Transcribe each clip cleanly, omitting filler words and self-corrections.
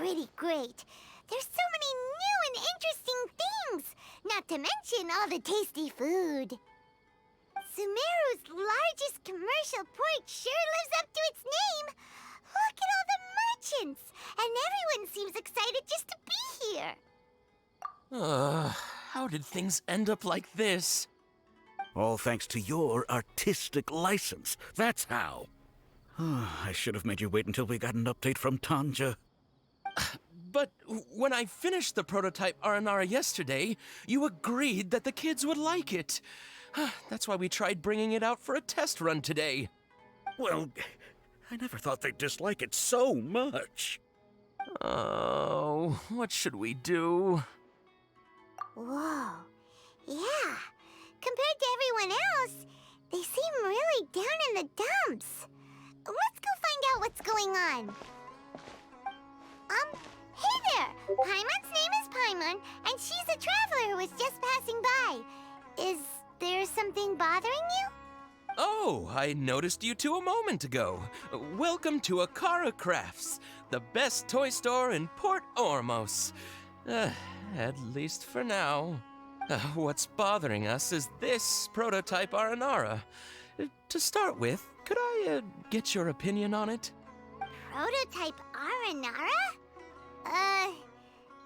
pretty great. There's so many new and interesting things, not to mention all the tasty food. Sumeru's largest commercial port sure lives up to its name. Look at all the merchants, and everyone seems excited just to be here. How did things end up like this? All thanks to your artistic license. That's how. I should have made you wait until we got an update from Tanja. But when I finished the prototype Aranara yesterday, you agreed that the kids would like it. That's why we tried bringing it out for a test run today. Well, I never thought they'd dislike it so much. Oh, what should we do? Whoa, yeah. Compared to everyone else, they seem really down in the dumps. Let's go find out what's going on. Hey there! Paimon's name is Paimon, and she's a traveler who was just passing by. Is there something bothering you? Oh, I noticed you two a moment ago. Welcome to Akara Crafts, the best toy store in Port Ormos. At least for now. What's bothering us is this prototype Aranara. To start with, could I get your opinion on it? Prototype Aranara?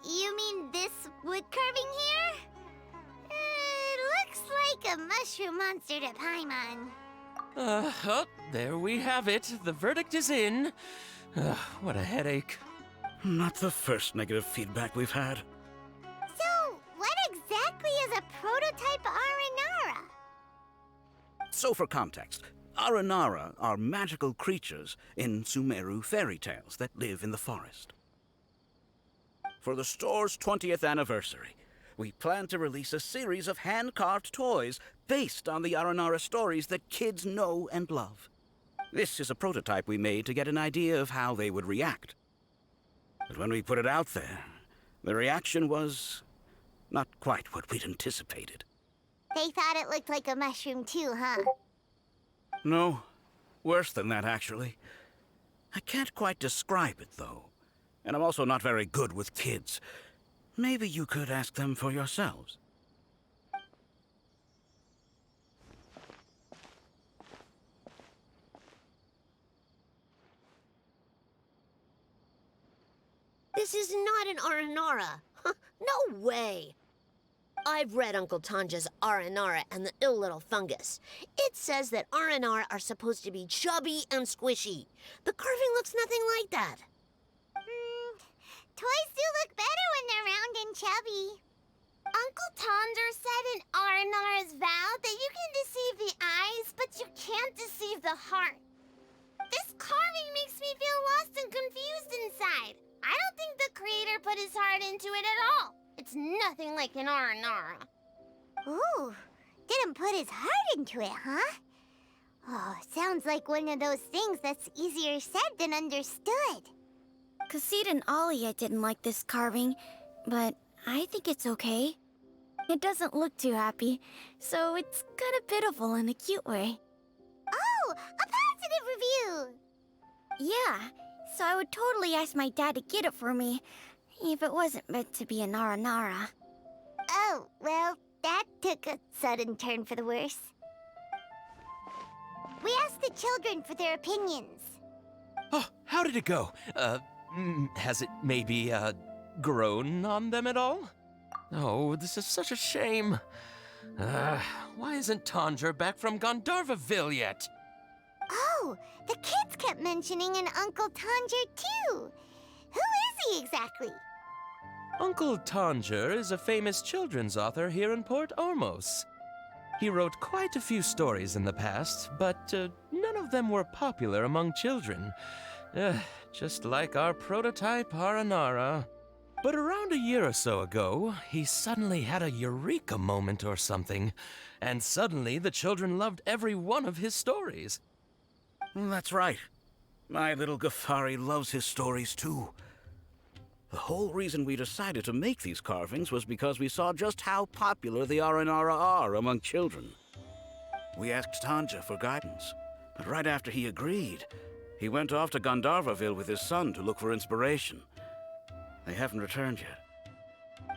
You mean this wood carving here? It looks like a mushroom monster to Paimon. Oh, there we have it. The verdict is in. What a headache. Not the first negative feedback we've had. So, what exactly is a prototype Aranara? So for context, Aranara are magical creatures in Sumeru fairy tales that live in the forest. For the store's 20th anniversary, we plan to release a series of hand-carved toys based on the Aranara stories that kids know and love. This is a prototype we made to get an idea of how they would react. But when we put it out there, the reaction was not quite what we'd anticipated. They thought it looked like a mushroom too, huh? No, worse than that, actually. I can't quite describe it, though. And I'm also not very good with kids. Maybe you could ask them for yourselves. This is not an Aranara. No way. I've read Uncle Tanja's Aranara and the Ill Little Fungus. It says that Aranara are supposed to be chubby and squishy. The carving looks nothing like that. Toys do look better when they're round and chubby. Uncle Tanja said in Aranara's vow that you can deceive the eyes, but you can't deceive the heart. This carving makes me feel lost and confused inside. I don't think the creator put his heart into it at all. It's nothing like an Aranara. Ooh, didn't put his heart into it, huh? Oh, sounds like one of those things that's easier said than understood. Cassid and Alia didn't like this carving, but I think it's okay. It doesn't look too happy, so it's kind of pitiful in a cute way. Oh, a positive review! Yeah, so I would totally ask my dad to get it for me, if it wasn't meant to be an Aranara. Oh, well, that took a sudden turn for the worse. We asked the children for their opinions. Oh, how did it go? Has it maybe, grown on them at all? Oh, this is such a shame. Why isn't Tanja back from Gandharvaville yet? Oh, the kids kept mentioning an Uncle Tanja, too. Who is he exactly? Uncle Tanja is a famous children's author here in Port Ormos. He wrote quite a few stories in the past, but none of them were popular among children. Just like our prototype Aranara. But around a year or so ago, he suddenly had a eureka moment or something, and suddenly the children loved every one of his stories. That's right. My little Ghaffari loves his stories too. The whole reason we decided to make these carvings was because we saw just how popular the Aranara are among children. We asked Tanja for guidance, but right after he agreed, he went off to Gandharvaville with his son to look for inspiration. They haven't returned yet.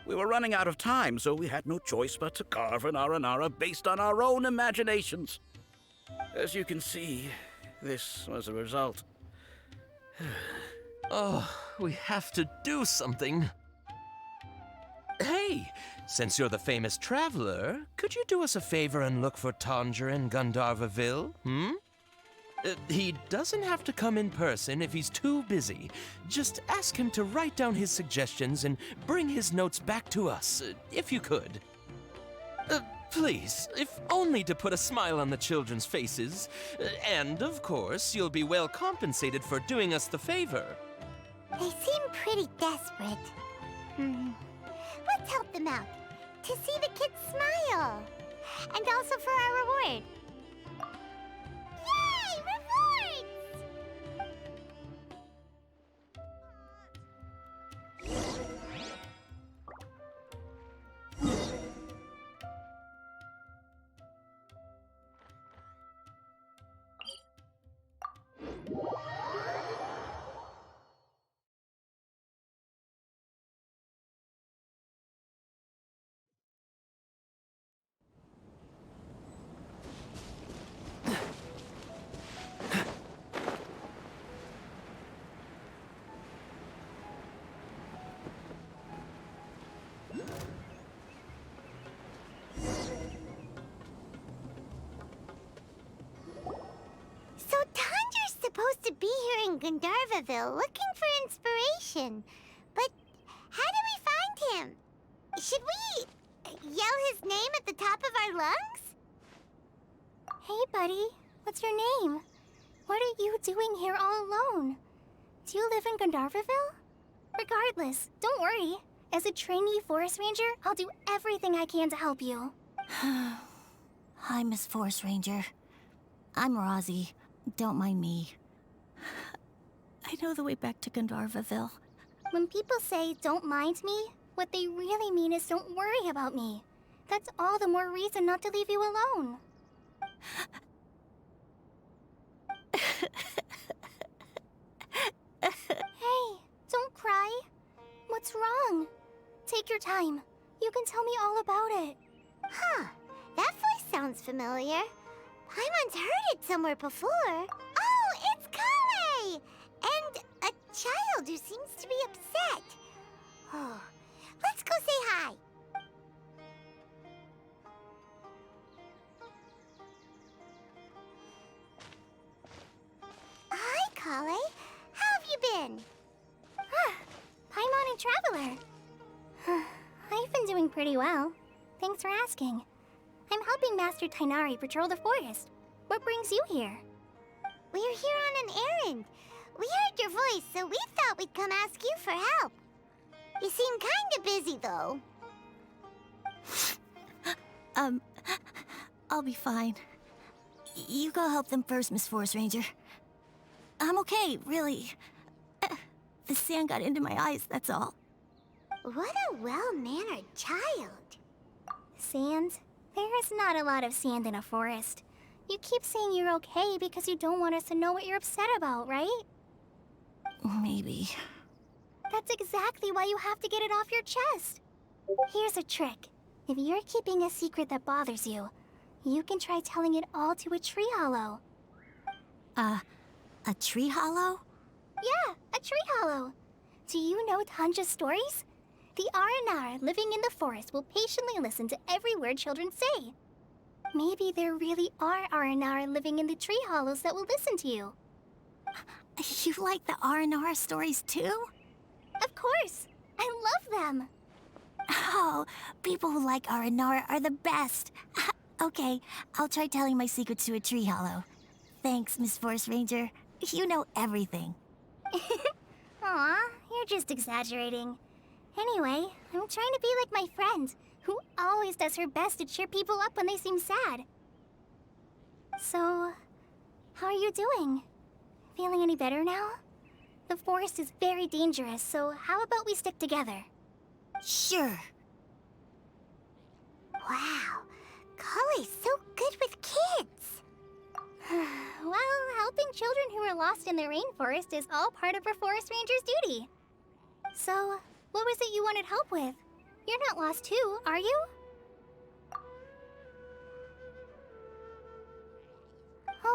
We were running out of time, so we had no choice but to carve an Aranara based on our own imaginations. As you can see, this was the result. Oh, we have to do something. Hey, since you're the famous traveler, could you do us a favor and look for Tanger in Gandharvaville, he doesn't have to come in person if he's too busy. Just ask him to write down his suggestions and bring his notes back to us, if you could. Please, if only to put a smile on the children's faces. And, of course, you'll be well compensated for doing us the favor. They seem pretty desperate. Let's help them out. To see the kids smile. And also for our reward. Yay! Rewards! So Tanger's supposed to be here in Gandharvaville looking for inspiration. But how do we find him? Should we yell his name at the top of our lungs? Hey, buddy. What's your name? What are you doing here all alone? Do you live in Gandharvaville? Regardless, don't worry. As a trainee forest ranger, I'll do everything I can to help you. Hi, Miss Forest Ranger. I'm Rosie. Don't mind me. I know the way back to Gandharvaville. When people say, don't mind me, what they really mean is don't worry about me. That's all the more reason not to leave you alone. Hey, don't cry. What's wrong? Take your time. You can tell me all about it. Huh, that voice sounds familiar. Paimon's heard it somewhere before. Oh, it's Kale! And a child who seems to be upset. Oh, let's go say hi. Hi, Kale. How have you been? Paimon and Traveler. I've been doing pretty well. Thanks for asking. I'm helping Master Tainari patrol the forest. What brings you here? We're here on an errand. We heard your voice, so we thought we'd come ask you for help. You seem kinda busy, though. I'll be fine. You go help them first, Miss Forest Ranger. I'm okay, really. The sand got into my eyes, that's all. What a well-mannered child. Sand? There is not a lot of sand in a forest. You keep saying you're okay because you don't want us to know what you're upset about, right? Maybe. That's exactly why you have to get it off your chest. Here's a trick. If you're keeping a secret that bothers you, you can try telling it all to a tree hollow. A tree hollow? Yeah, a tree hollow. Do you know Tanja's stories? The Aranara living in the forest will patiently listen to every word children say. Maybe there really are Aranara living in the tree hollows that will listen to you. You like the Aranara stories too? Of course! I love them! Oh, people who like Aranara are the best. Okay, I'll try telling my secrets to a tree hollow. Thanks, Miss Forest Ranger. You know everything. Aw, you're just exaggerating. Anyway, I'm trying to be like my friend, who always does her best to cheer people up when they seem sad. So, how are you doing? Feeling any better now? The forest is very dangerous, so how about we stick together? Sure. Wow, Kale's so good with kids. Well, helping children who are lost in the rainforest is all part of a forest ranger's duty. So, What was it you wanted help with? You're not lost too, are you?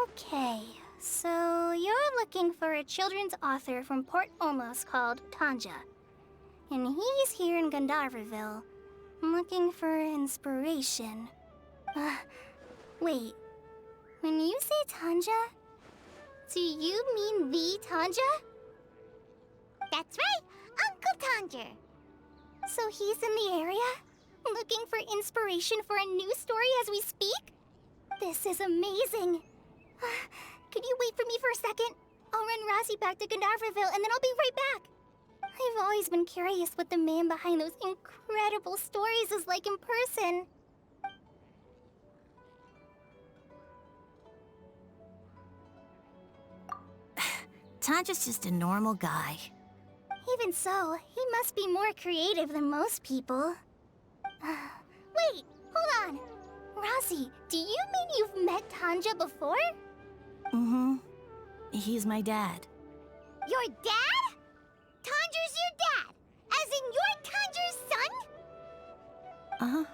Okay, so you're looking for a children's author from Port Ormos called Tanja. And he's here in Gandharville, looking for inspiration. Wait. When you say Tanja, do you mean the Tanja? That's right, Uncle Tanja. So he's in the area? Looking for inspiration for a new story as we speak? This is amazing. Could you wait for me for a second? I'll run Rossi back to Gandharville and then I'll be right back. I've always been curious what the man behind those incredible stories is like in person. Tanja's just a normal guy. Even so, he must be more creative than most people. Wait, hold on. Rossi, do you mean you've met Tanja before? Mm-hmm. He's my dad. Your dad? Tanja's your dad? As in you're Tanja's son? Uh-huh.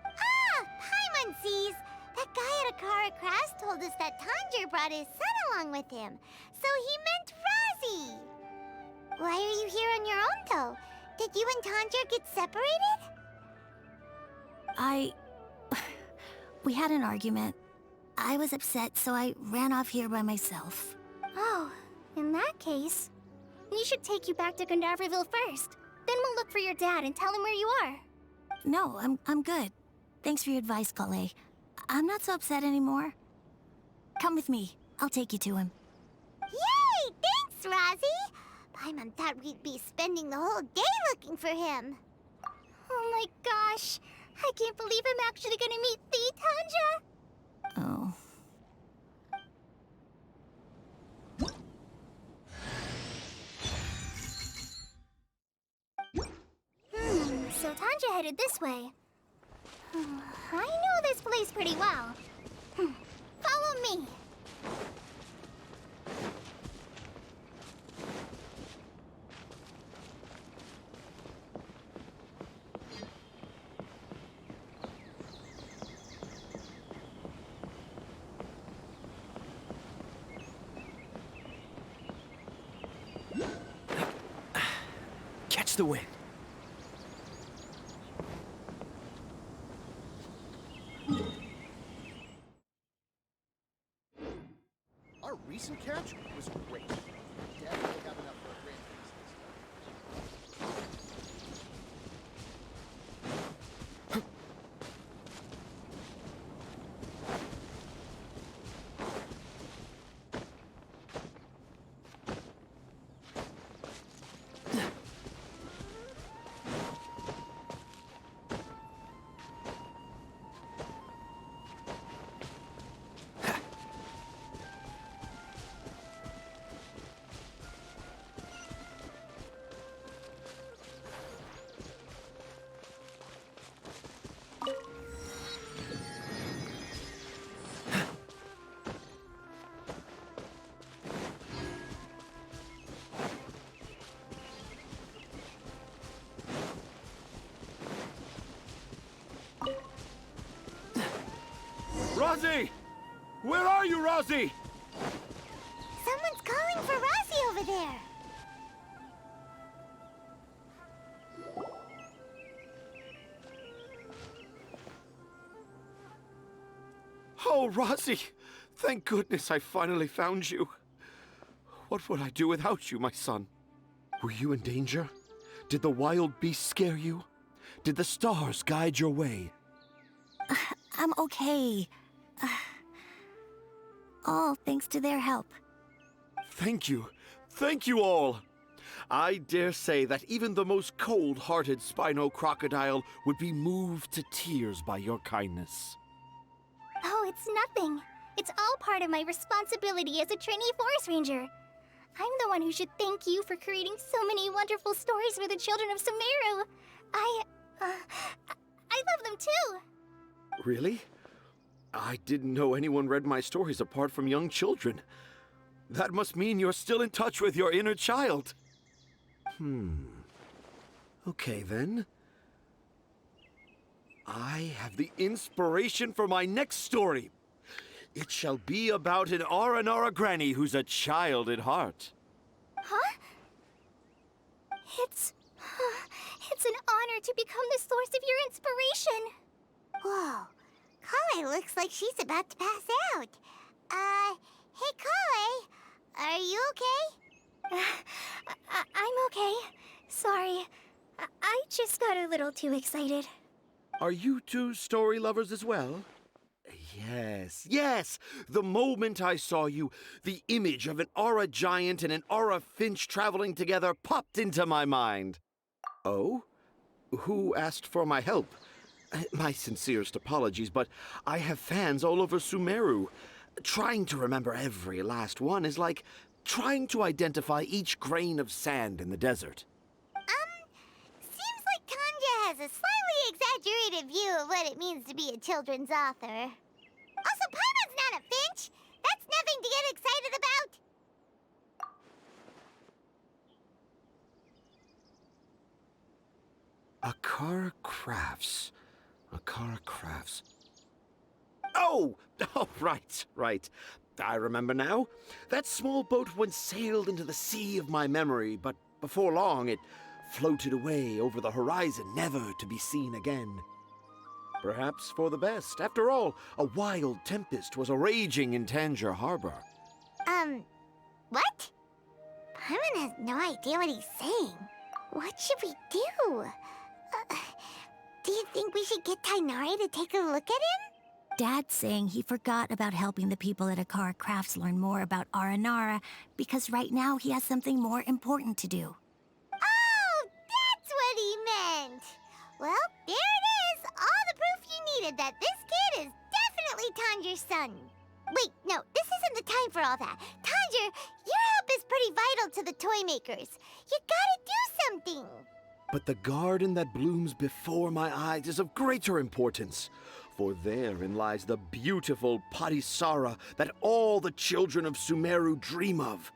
Ah, Paimonsees! That guy at a car crash told us that Tanja brought his son along with him. So he meant Rozzy. Why are you here on your own, though? Did you and Tanja get separated? We had an argument. I was upset, so I ran off here by myself. Oh, in that case, we should take you back to Gandharville first. Then we'll look for your dad and tell him where you are. No, I'm good. Thanks for your advice, Kale. I'm not so upset anymore. Come with me. I'll take you to him. Yay! Thanks, Rozzy! Paimon thought we'd be spending the whole day looking for him. Oh my gosh! I can't believe I'm actually gonna meet the Tanja! Oh. So Tanja headed this way. I know this place pretty well. Follow me. Catch the wind. Our recent catch was great. Definitely have enough for a grand feast this time. Rozzy! Where are you, Rozzy? Someone's calling for Rozzy over there. Oh, Rozzy! Thank goodness I finally found you. What would I do without you, my son? Were you in danger? Did the wild beasts scare you? Did the stars guide your way? I'm okay. All thanks to their help. Thank you. Thank you all. I dare say that even the most cold-hearted Spino crocodile would be moved to tears by your kindness. Oh, it's nothing. It's all part of my responsibility as a trainee forest ranger. I'm the one who should thank you for creating so many wonderful stories for the children of Sumeru. I love them too. Really? I didn't know anyone read my stories apart from young children. That must mean you're still in touch with your inner child. Okay, then. I have the inspiration for my next story. It shall be about an Aranara granny who's a child at heart. Huh? It's an honor to become the source of your inspiration. Whoa. Kale looks like she's about to pass out. Hey, Kale. Are you okay? I'm okay. Sorry. I just got a little too excited. Are you two story lovers as well? Yes. The moment I saw you, the image of an aura giant and an aura finch traveling together popped into my mind. Oh? Who asked for my help? My sincerest apologies, but I have fans all over Sumeru. Trying to remember every last one is like trying to identify each grain of sand in the desert. Seems like Tanja has a slightly exaggerated view of what it means to be a children's author. Also, Paimon's not a finch. That's nothing to get excited about. Akara Crafts. Akara Crafts. Oh, right. I remember now. That small boat once sailed into the sea of my memory, but before long it floated away over the horizon, never to be seen again. Perhaps for the best. After all, a wild tempest was a-raging in Tangier Harbor. What? Paimon has no idea what he's saying. What should we do? Do you think we should get Tainari to take a look at him? Dad's saying he forgot about helping the people at Akara Crafts learn more about Aranara because right now he has something more important to do. Oh, that's what he meant. Well, there it is. All the proof you needed that this kid is definitely Tanger's son. Wait, no, this isn't the time for all that. Tanger, your help is pretty vital to the toy makers. You gotta do something. But the garden that blooms before my eyes is of greater importance, for therein lies the beautiful Patisara that all the children of Sumeru dream of.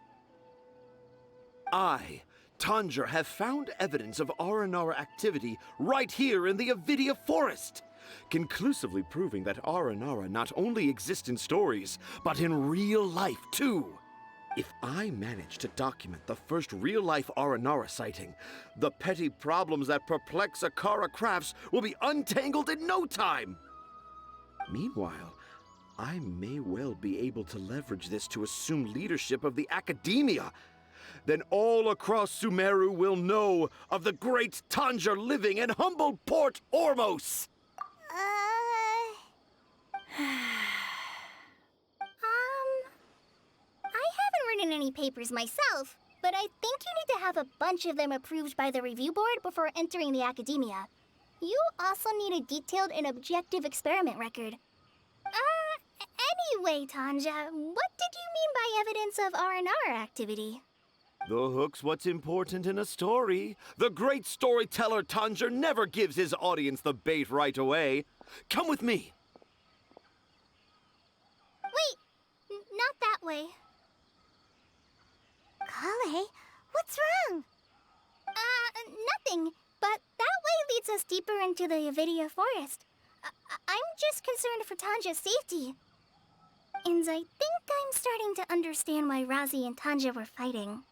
I, Tanger, have found evidence of Aranara activity right here in the Avidia Forest, conclusively proving that Aranara not only exist in stories, but in real life too. If I manage to document the first real-life Aranara sighting, the petty problems that perplex Akara Crafts will be untangled in no time. Meanwhile, I may well be able to leverage this to assume leadership of the academia. Then all across Sumeru will know of the great Tanger living in humble Port Ormos. I haven't written any papers myself, but I think you need to have a bunch of them approved by the review board before entering the academia. You also need a detailed and objective experiment record. Anyway, Tanja, what did you mean by evidence of Aranara activity? The hook's what's important in a story. The great storyteller Tanger never gives his audience the bait right away. Come with me. Wait, not that way. Kale, what's wrong? Nothing. But that way leads us deeper into the Avidia Forest. I'm just concerned for Tanja's safety. And I think I'm starting to understand why Razi and Tanja were fighting.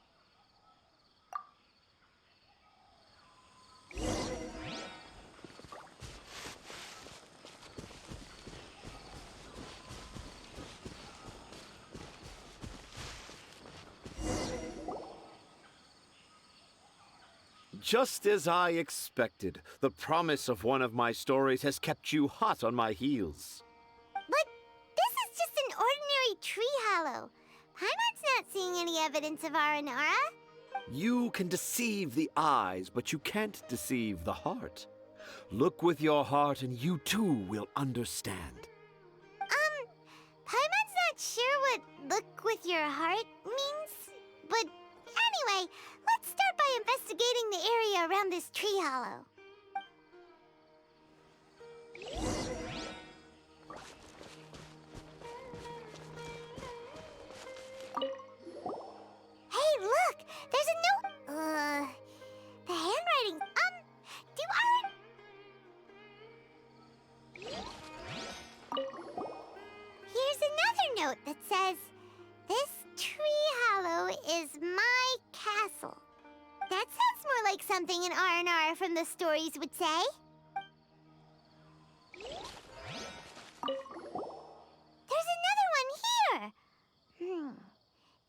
Just as I expected, the promise of one of my stories has kept you hot on my heels. But this is just an ordinary tree hollow. Paimon's not seeing any evidence of Aranara. You can deceive the eyes, but you can't deceive the heart. Look with your heart and you too will understand. Paimon's not sure what look with your heart means. But anyway, let's start by investigating the area around this tree hollow. Hey, look! There's a note. The handwriting. something an R from the stories would say. There's another one here!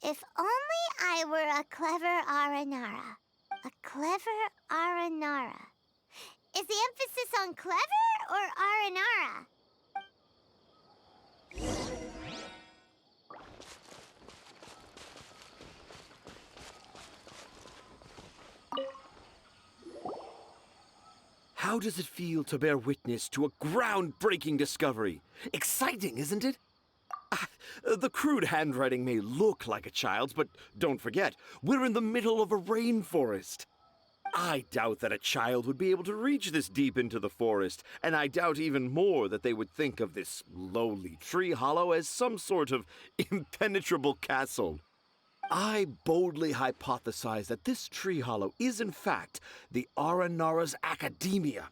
If only I were a clever Aranara. A clever Aranara. Is the emphasis on clever or Aranara? How does it feel to bear witness to a groundbreaking discovery? Exciting, isn't it? The crude handwriting may look like a child's, but don't forget, we're in the middle of a rainforest. I doubt that a child would be able to reach this deep into the forest, and I doubt even more that they would think of this lowly tree hollow as some sort of impenetrable castle. I boldly hypothesize that this tree hollow is in fact the Aranara's academia.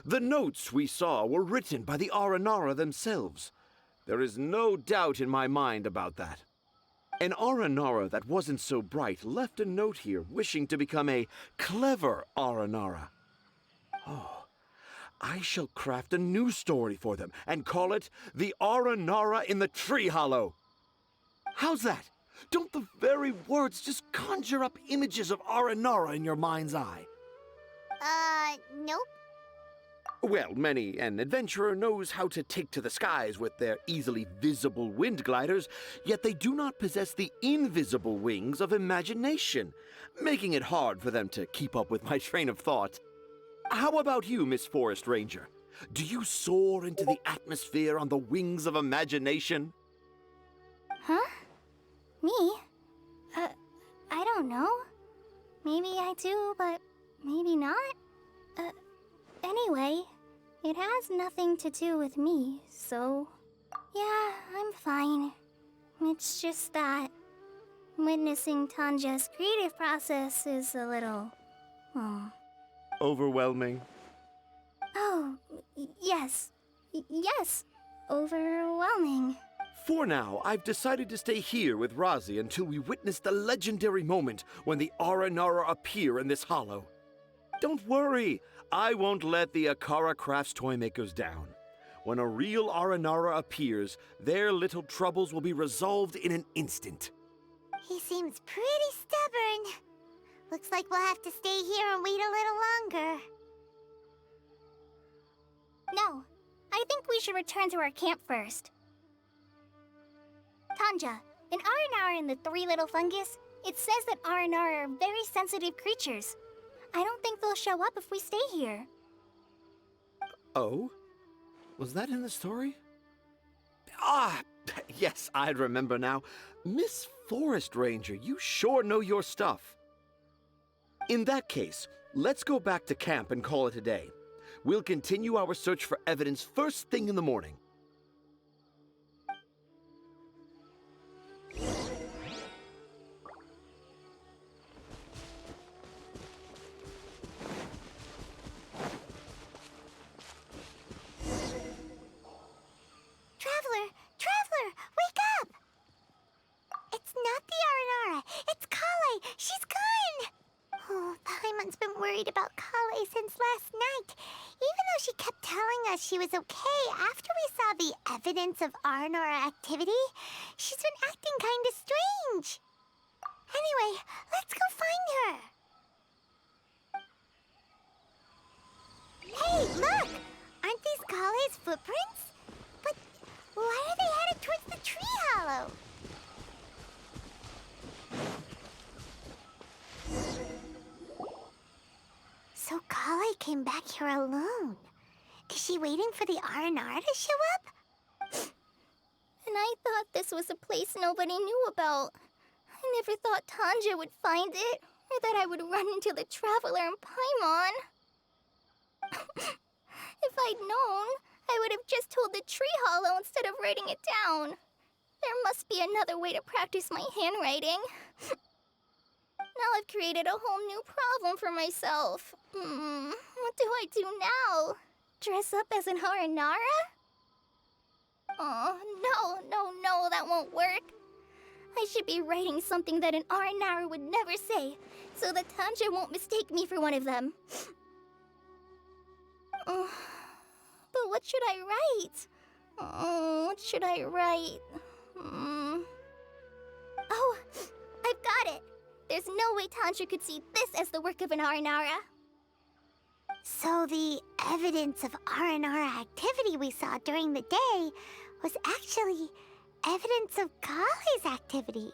The notes we saw were written by the Aranara themselves. There is no doubt in my mind about that. An Aranara that wasn't so bright left a note here wishing to become a clever Aranara. Oh, I shall craft a new story for them and call it The Aranara in the Tree Hollow. How's that? Don't the very words just conjure up images of Aranara in your mind's eye? Nope. Well, many an adventurer knows how to take to the skies with their easily visible wind gliders, yet they do not possess the invisible wings of imagination, making it hard for them to keep up with my train of thought. How about you, Miss Forest Ranger? Do you soar into the atmosphere on the wings of imagination? Huh? Me? I don't know. Maybe I do, but maybe not. Anyway, it has nothing to do with me, so... Yeah, I'm fine. It's just that witnessing Tanja's creative process is a little... Overwhelming. Oh, yes. Yes, overwhelming. For now, I've decided to stay here with Razi until we witness the legendary moment when the Aranara appear in this hollow. Don't worry, I won't let the Akara Crafts toymakers down. When a real Aranara appears, their little troubles will be resolved in an instant. He seems pretty stubborn. Looks like we'll have to stay here and wait a little longer. No, I think we should return to our camp first. Tanja, in Aranara and the Three Little Fungus, it says that Aranara are very sensitive creatures. I don't think they'll show up if we stay here. Oh? Was that in the story? Ah, yes, I remember now. Miss Forest Ranger, you sure know your stuff. In that case, let's go back to camp and call it a day. We'll continue our search for evidence first thing in the morning. Traveler, wake up! It's not the Aranara, it's Kale! She's gone! Oh, Paimon's been worried about Kale since last night. Even though she kept telling us she was okay after we saw the evidence of Aranara activity, she's been acting kinda strange. Anyway, let's go find her. Hey, look! Aren't these Kale's footprints? But why are they headed towards the tree hollow? So Kale came back here alone. Is she waiting for the Aranara to show up? And I thought this was a place nobody knew about. I never thought Tanja would find it, or that I would run into the Traveler and Paimon. If I'd known, I would have just told the tree hollow instead of writing it down. There must be another way to practice my handwriting. Now I've created a whole new problem for myself. What do I do now? Dress up as an Aranara? Oh, no, that won't work. I should be writing something that an Aranara would never say, so that Tanja won't mistake me for one of them. But what should I write? What should I write? Oh, I've got it! There's no way Tanja could see this as the work of an Aranara. So the evidence of Aranara activity we saw during the day was actually evidence of Kale's activity.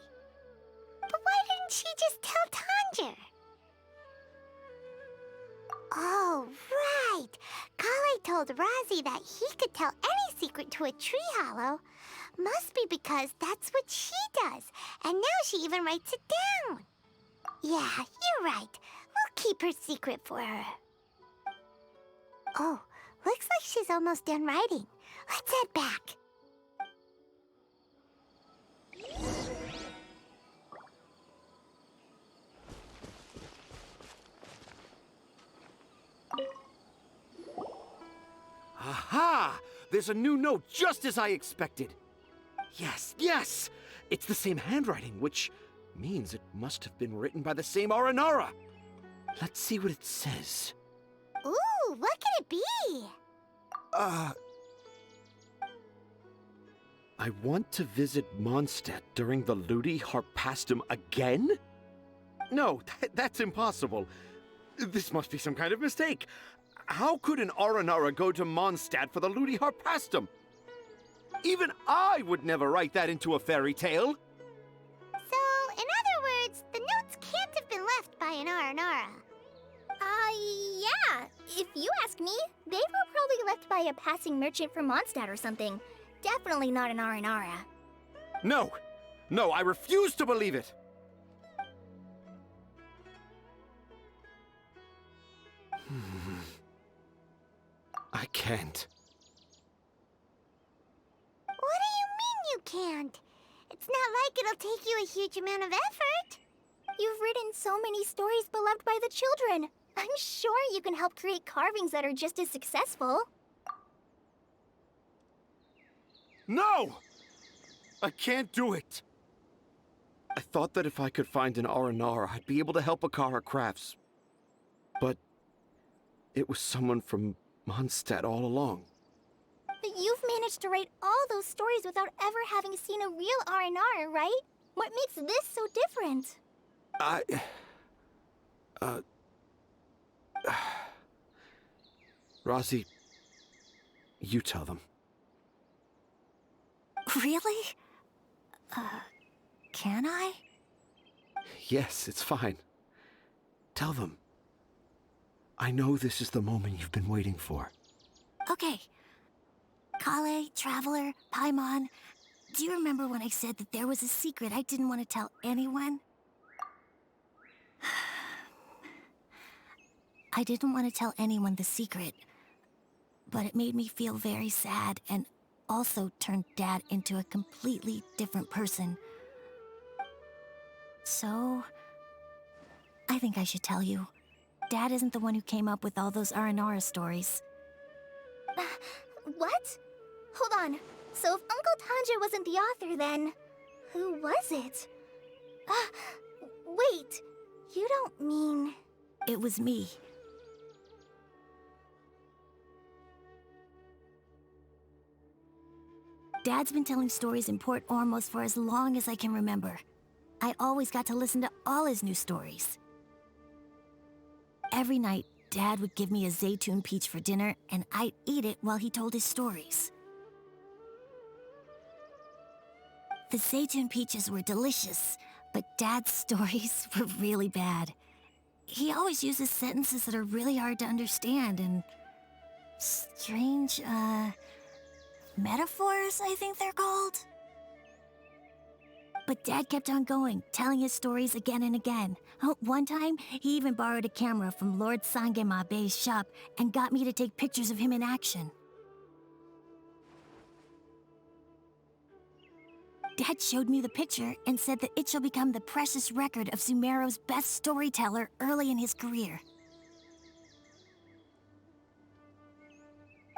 But why didn't she just tell Tanger? Oh, right! Kale told Razi that he could tell any secret to a tree hollow. Must be because that's what she does, and now she even writes it down. Yeah, you're right. We'll keep her secret for her. Oh, looks like she's almost done writing. Let's head back. Aha! There's a new note just as I expected. Yes, yes! It's the same handwriting, which means it must have been written by the same Aranara. Let's see what it says. Ooh, what could it be? I want to visit Mondstadt during the Ludi Harpastum again? No, that's impossible. This must be some kind of mistake. How could an Aranara go to Mondstadt for the Ludi Harpastum? Even I would never write that into a fairy tale. So, in other words, the notes can't have been left by an Aranara. Yeah. If you ask me, they were probably left by a passing merchant from Mondstadt or something. Definitely not an Aranara. No, I refuse to believe it. I can't. What do you mean you can't? It's not like it'll take you a huge amount of effort. You've written so many stories beloved by the children. I'm sure you can help create carvings that are just as successful. No! I can't do it. I thought that if I could find an Aranara, I'd be able to help Akara Crafts. But it was someone from Mondstadt all along. But you've managed to write all those stories without ever having seen a real Aranara, right? What makes this so different? Razi, you tell them. Really? Can I? Yes, it's fine. Tell them. I know this is the moment you've been waiting for. Okay. Kale, Traveler, Paimon, do you remember when I said that there was a secret I didn't want to tell anyone? I didn't want to tell anyone the secret, but it made me feel very sad and also turned Dad into a completely different person. So, I think I should tell you. Dad isn't the one who came up with all those Aranara stories. What? Hold on. So if Uncle Tanja wasn't the author, then who was it? Wait. You don't mean... It was me. Dad's been telling stories in Port Ormos for as long as I can remember. I always got to listen to all his new stories. Every night, Dad would give me a Zaytun peach for dinner, and I'd eat it while he told his stories. The Zaytun peaches were delicious, but Dad's stories were really bad. He always uses sentences that are really hard to understand, and strange, metaphors, I think they're called. But Dad kept on going, telling his stories again and again. One time, he even borrowed a camera from Lord Sangema Bey's shop and got me to take pictures of him in action. Dad showed me the picture and said that it shall become the precious record of Sumeru's best storyteller early in his career.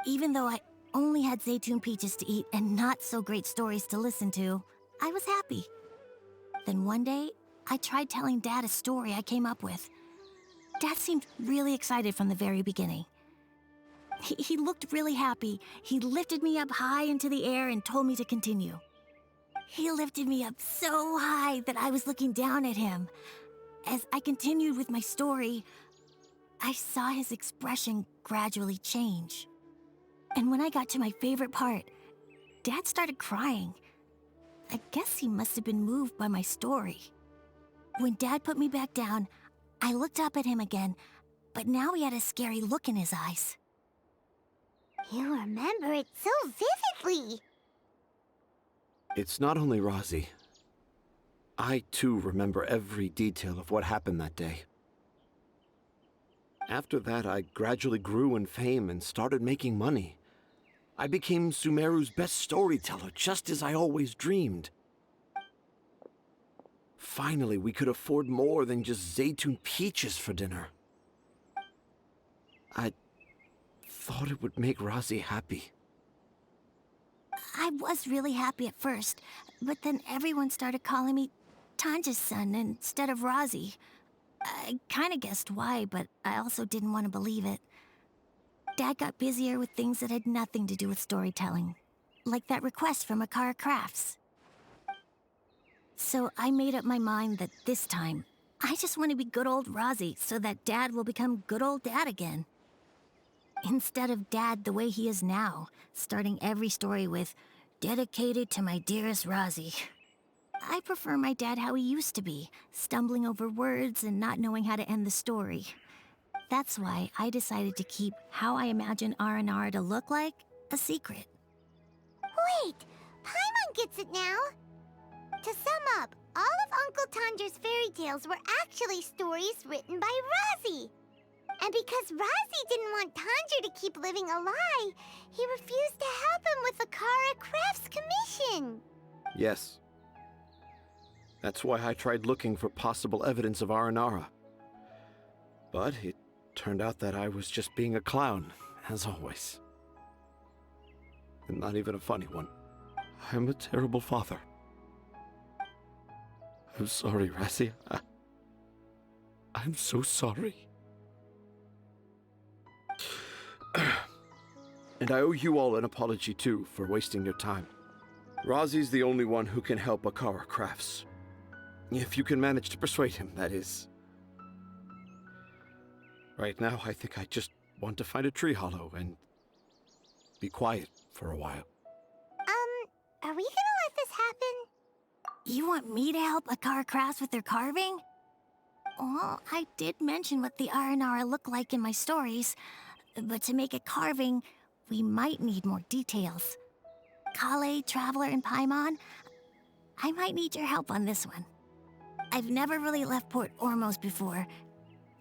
Even though I only had Zaytun peaches to eat and not so great stories to listen to, I was happy. Then one day, I tried telling Dad a story I came up with. Dad seemed really excited from the very beginning. He looked really happy. He lifted me up high into the air and told me to continue. He lifted me up so high that I was looking down at him. As I continued with my story, I saw his expression gradually change. And when I got to my favorite part, Dad started crying. I guess he must have been moved by my story. When Dad put me back down, I looked up at him again, but now he had a scary look in his eyes. You remember it so vividly. It's not only Razi. I, too, remember every detail of what happened that day. After that, I gradually grew in fame and started making money. I became Sumeru's best storyteller, just as I always dreamed. Finally, we could afford more than just Zaytun peaches for dinner. I thought it would make Razi happy. I was really happy at first, but then everyone started calling me Tanja's son instead of Razi. I kinda guessed why, but I also didn't want to believe it. Dad got busier with things that had nothing to do with storytelling, like that request from Akara Crafts. So I made up my mind that this time, I just want to be good old Razi so that Dad will become good old Dad again. Instead of Dad the way he is now, starting every story with, "Dedicated to my dearest Razi." I prefer my dad how he used to be, stumbling over words and not knowing how to end the story. That's why I decided to keep how I imagine Aranara to look like a secret. Wait, Paimon gets it now. To sum up, all of Uncle Tandra's fairy tales were actually stories written by Razi. And because Razi didn't want Tandra to keep living a lie, he refused to help him with the Kara Crafts commission. Yes. That's why I tried looking for possible evidence of Aranara. But it turned out that I was just being a clown, as always. And not even a funny one. I'm a terrible father. I'm sorry, Razi. I'm so sorry. And I owe you all an apology, too, for wasting your time. Razi's the only one who can help Akara Crafts. If you can manage to persuade him, that is. Right now, I think I just want to find a tree hollow and be quiet for a while. Are we gonna let this happen? You want me to help Akara Crafts with their carving? Well, I did mention what the Aranara look like in my stories, but to make a carving, we might need more details. Kale, Traveler, and Paimon, I might need your help on this one. I've never really left Port Ormos before.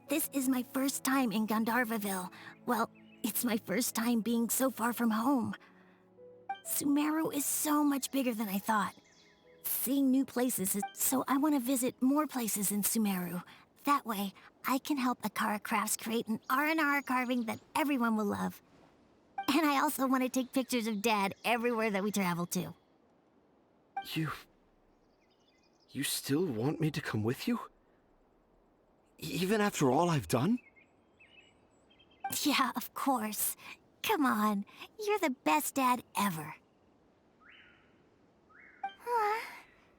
This is my first time in Gandharvaville. Well, it's my first time being so far from home. Sumeru is so much bigger than I thought. Seeing new places, so I want to visit more places in Sumeru. That way, I can help Akara Crafts create an Aranara carving that everyone will love. And I also want to take pictures of Dad everywhere that we travel to. You still want me to come with you? Even after all I've done? Yeah, of course. Come on, you're the best dad ever.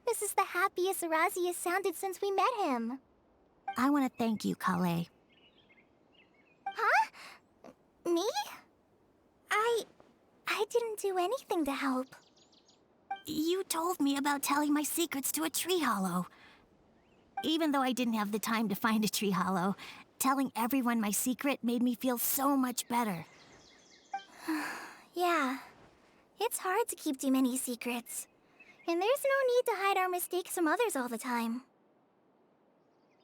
This is the happiest Razi has sounded since we met him. I want to thank you, Kale. Huh? Me? I didn't do anything to help. You told me about telling my secrets to a tree hollow. Even though I didn't have the time to find a tree hollow, telling everyone my secret made me feel so much better. Yeah. It's hard to keep too many secrets. And there's no need to hide our mistakes from others all the time.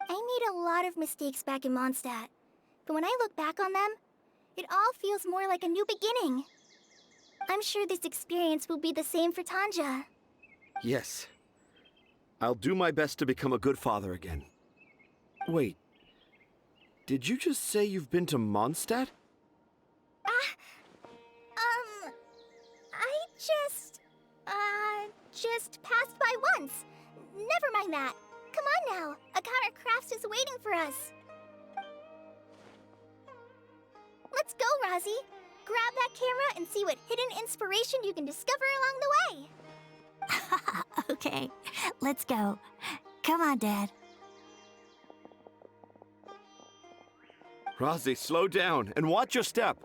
I made a lot of mistakes back in Mondstadt. But when I look back on them, it all feels more like a new beginning. I'm sure this experience will be the same for Tanja. Yes. I'll do my best to become a good father again. Wait. Did you just say you've been to Mondstadt? I just passed by once. Never mind that. Come on now. Akara Crafts is waiting for us. Let's go, Rozzy. Grab that camera and see what hidden inspiration you can discover along the way. Okay, let's go. Come on, Dad. Rozzy, slow down and watch your step.